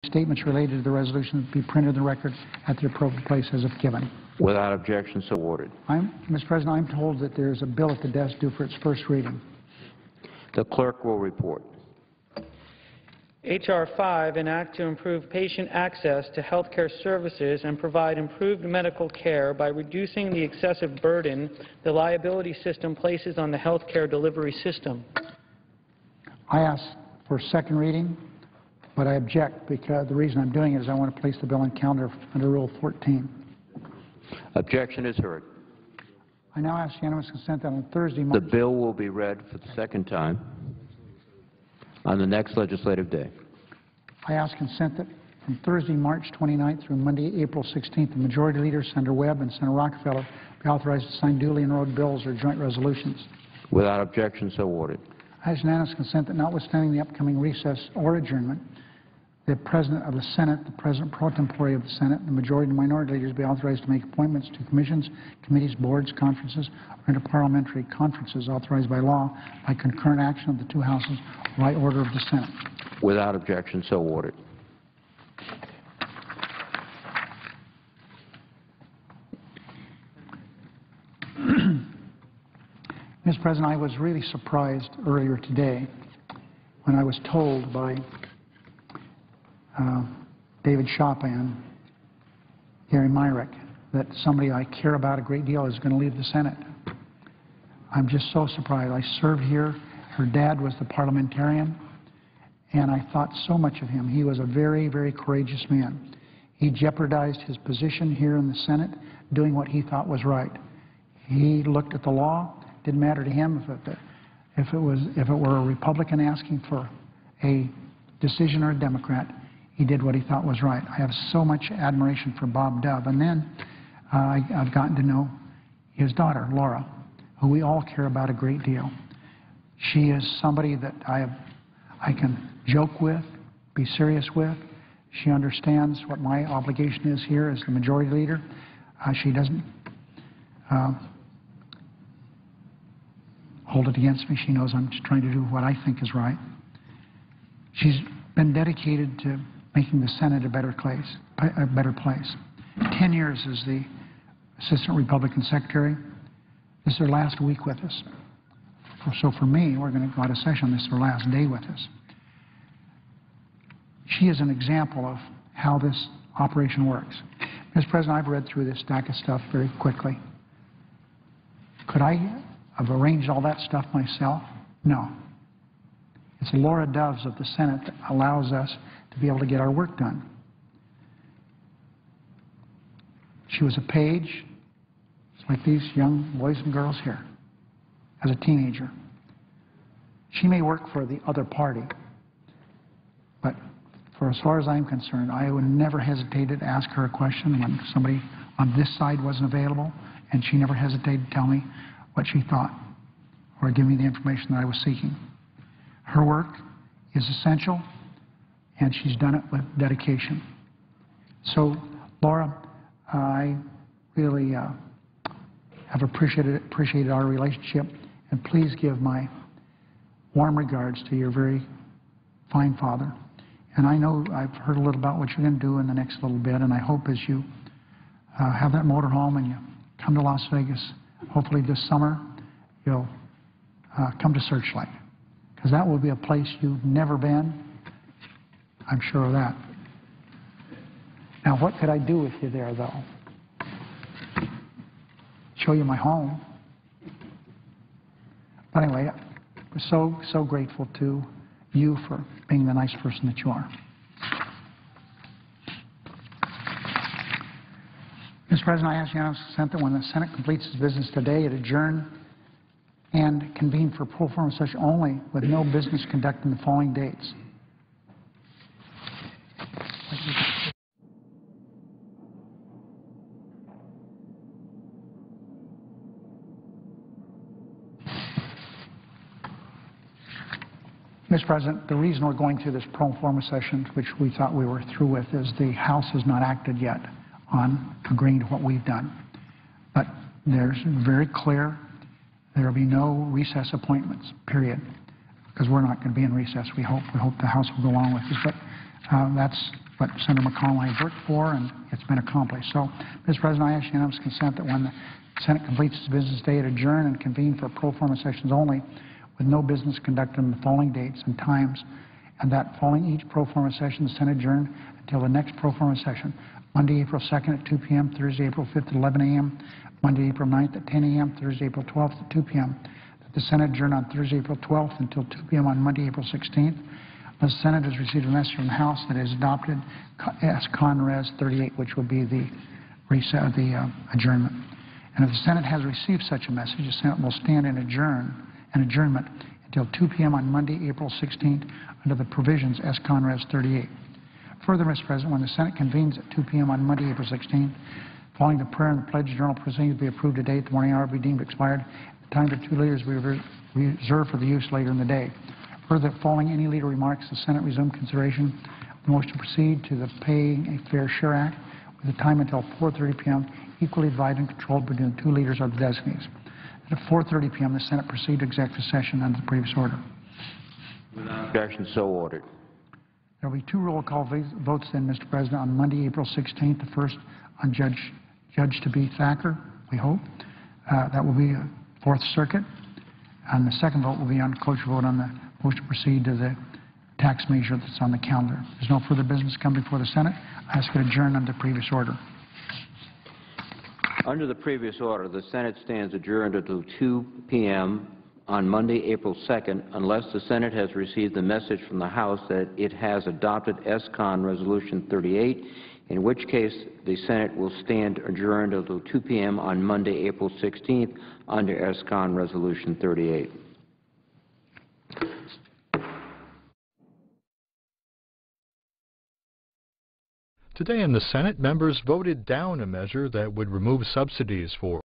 Statements related to the resolution be printed in the record at the appropriate place as if given. Without objection, so ordered. Mr. President, I'm told that there is a bill at the desk due for its first reading. The clerk will report. H.R. 5, an act to improve patient access to health care services and provide improved medical care by reducing the excessive burden the liability system places on the health care delivery system. I ask for second reading, but I object because the reason I'm doing it is I want to place the bill on calendar under Rule 14. Objection is heard. I now ask unanimous consent that on Thursday, The bill will be read for the second time on the next legislative day. I ask consent that from Thursday, March 29th through Monday, April 16th, the Majority Leader, Senator Webb and Senator Rockefeller, be authorized to sign duly enrolled bills or joint resolutions. Without objection, so ordered. I ask unanimous consent that notwithstanding the upcoming recess or adjournment, the President of the Senate, the President pro tempore of the Senate, the Majority and Minority Leaders be authorized to make appointments to commissions, committees, boards, conferences, or interparliamentary conferences authorized by law by concurrent action of the two houses or by order of the Senate. Without objection, so ordered. Mr. President, I was really surprised earlier today when I was told by David Chopin, Gary Myrick, that somebody I care about a great deal is going to leave the Senate. I'm just so surprised. I served here. Her dad was the parliamentarian, and I thought so much of him. He was a very, very courageous man. He jeopardized his position here in the Senate doing what he thought was right. He looked at the law. It didn't matter to him if it were a Republican asking for a decision or a Democrat. He did what he thought was right. I have so much admiration for Bob Dove. And then I've gotten to know his daughter, Laura, who we all care about a great deal. She is somebody that I can joke with, be serious with. She understands what my obligation is here as the Majority Leader. She doesn't hold it against me. She knows I'm just trying to do what I think is right. She's been dedicated to making the Senate a better place. 10 years as the Assistant Republican Secretary. This is her last week with us. So for me, we're going to go out of session. This is her last day with us. She is an example of how this operation works. Mr. President, I've read through this stack of stuff very quickly. Could I have arranged all that stuff myself? No. It's Laura Doves of the Senate that allows us to be able to get our work done. She was a page, like these young boys and girls here, as a teenager. She may work for the other party, but for as far as I'm concerned, I would never hesitate to ask her a question when somebody on this side wasn't available, and she never hesitated to tell me what she thought or give me the information that I was seeking. Her work is essential, and she's done it with dedication. So, Laura, I really have appreciated our relationship, and please give my warm regards to your very fine father. And I know I've heard a little about what you're going to do in the next little bit, and I hope as you have that motorhome and you come to Las Vegas, hopefully this summer, you'll come to Searchlight, because that will be a place you've never been. I'm sure of that. Now, what could I do with you there, though? Show you my home. But anyway, we're so grateful to you for being the nice person that you are. Mr. President, I ask unanimous consent that when the Senate completes its business today, it adjourn and convene for pro forma session only with no business conducted in the following dates. Mr. President, the reason we're going through this pro forma session, which we thought we were through with, is the House has not acted yet on agreeing to what we've done. But there's very clear there will be no recess appointments, period, because we're not going to be in recess, we hope. We hope the House will go on with this. But that's what Senator McConnell and I worked for, and it's been accomplished. So, Mr. President, I ask unanimous consent that when the Senate completes its business day, it adjourn and convene for pro forma sessions only, with no business conducted on the following dates and times, and that following each pro forma session, the Senate adjourn until the next pro forma session, Monday, April 2nd at 2 p.m., Thursday, April 5th at 11 a.m., Monday, April 9th at 10 a.m., Thursday, April 12th at 2 p.m., that the Senate adjourn on Thursday, April 12th until 2 p.m. on Monday, April 16th. The Senate has received a message from the House that has adopted as Con Res 38, which will be the adjournment. And if the Senate has received such a message, the Senate will stand in adjournment until 2 p.m. on Monday, April 16th, under the provisions as Con Res 38. Further, Mr. President, when the Senate convenes at 2 p.m. on Monday, April 16th, following the prayer and the pledge, journal proceedings be approved today at the morning hour be deemed expired. The time for two leaders will be reserved for the use later in the day. Further, following any leader remarks, the Senate resume consideration of the motion to proceed to the Paying a Fair Share Act with a time until 4:30 p.m., equally divided and controlled between the two leaders of the designees. At 4:30 p.m., the Senate proceed to executive session under the previous order. Without objection, so ordered. There will be two roll call votes then, Mr. President, on Monday, April 16th. The first on Judge to be Thacker, we hope. That will be Fourth Circuit. And the second vote will be on cloture vote on the motion to proceed to the tax measure that's on the calendar. There's no further business coming before the Senate. I ask it adjourn under the previous order. Under the previous order, the Senate stands adjourned until 2 p.m. on Monday, April 2nd, unless the Senate has received the message from the House that it has adopted S-Con Resolution 38, in which case the Senate will stand adjourned until 2 p.m. on Monday, April 16th, under S-Con Resolution 38. Today in the Senate, members voted down a measure that would remove subsidies for